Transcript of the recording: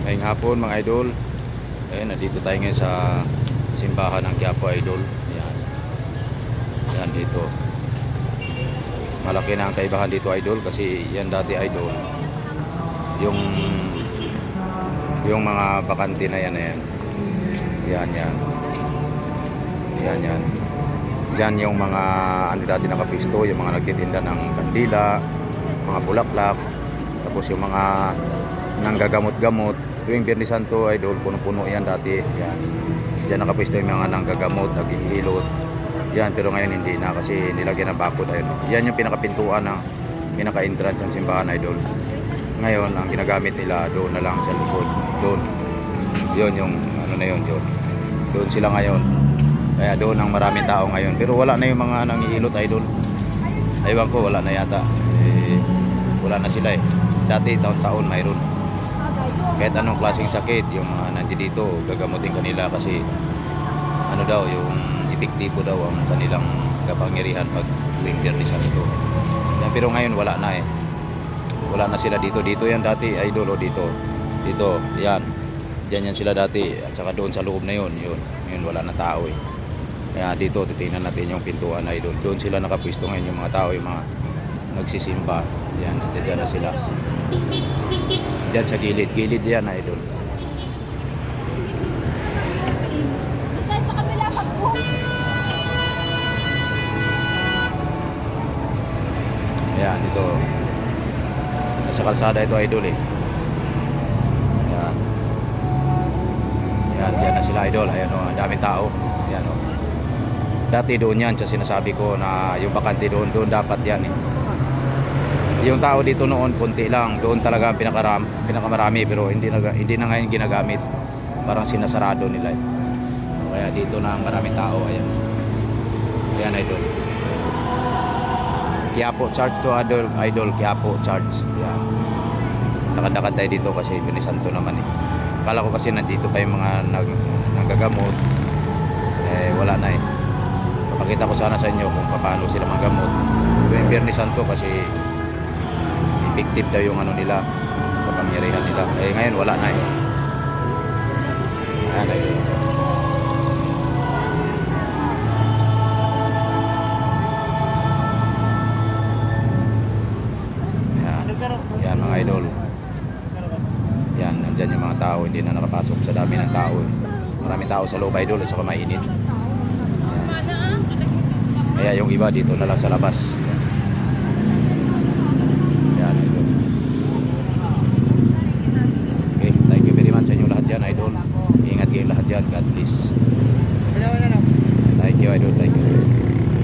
Ngayong hapon mga idol. Nandito tayo ngayon sa simbahan ng Quiapo idol. Yan. Yan dito. Malaki na ang kaibahan dito idol kasi yan dati idol. Yung mga bakante na yan. Yan. Yan. Diyan yung mga ano dati nakapisto, yung mga nagtitinda ng kandila, mga bulaklak, tapos yung mga nanggagamot-gamot. Tuwing Biyernes Santo idol, puno-puno yan dati. Yan. Diyan nakapisto yung mga nanggagamot, naghihilot. Yan, pero ngayon hindi na kasi nilagyan ng bakod ayun. Yan yung pinakapintuan ng pinaka-entrance ng simbahan idol. Ngayon, ang ginagamit nila doon na lang sa likod. Doon. Yun yung ano na yun. Doon sila ngayon. Kaya doon ang maraming tao ngayon. Pero wala na yung mga nangihilot idol. Aywan ko, wala na yata. Wala na sila eh. Dati taon-taon mayroon. Kahit anong klaseng sakit, yung mga nandito gagamutin kanila kasi ano daw, yung epektibo daw ang kanilang kapangyarihan pag tuwing Biyernes Santo. Pero ngayon wala na eh. Wala na sila dito. Dito yan dati idol o dito. Dito, yan. Diyan yan sila dati. At saka doon sa loob na yun. Yun wala na tao eh. Kaya dito titingnan natin yung pintuan idol. Doon sila nakapwisto ngayon yung mga tao, yung mga nagsisimba. Yan, dyan na sila. Diyan sa gilid yan idol. Yan, dito. Nasa kalsada ito idol eh. Yan, diyan na sila idol. Ayan o, daming tao. Yan o. Dati doon yan sa sinasabi ko na yung bakante doon dapat yan eh. Yung tao dito noon konti lang, doon talaga pinakamarami pero hindi na ngayon ginagamit. Parang sinasarado nila eh. Kaya dito na ang maraming tao. Ayan idol. Quiapo Church to idol Quiapo Church. Yan. Nakadakad tayo dito kasi Biyernes Santo naman eh. Akala ko kasi nandito pa yung mga nagagamot. Wala na eh. Papakita ko sana sa inyo kung paano sila magagamot. Yung Biyernes Santo kasi effective daw yung ano nila, kapangyarihan nila. Ngayon wala na eh. Ayan idol. Yan mga idol. Yan, nandyan yung mga tao, hindi na nakapasok sa dami ng tao. Maraming tao sa loob idol at saka mainit. Kaya yung iba dito na lang sa labas. Yan idol. Okay, thank you very much sa inyo lahat dyan idol. Ingat kayong lahat dyan. God bless.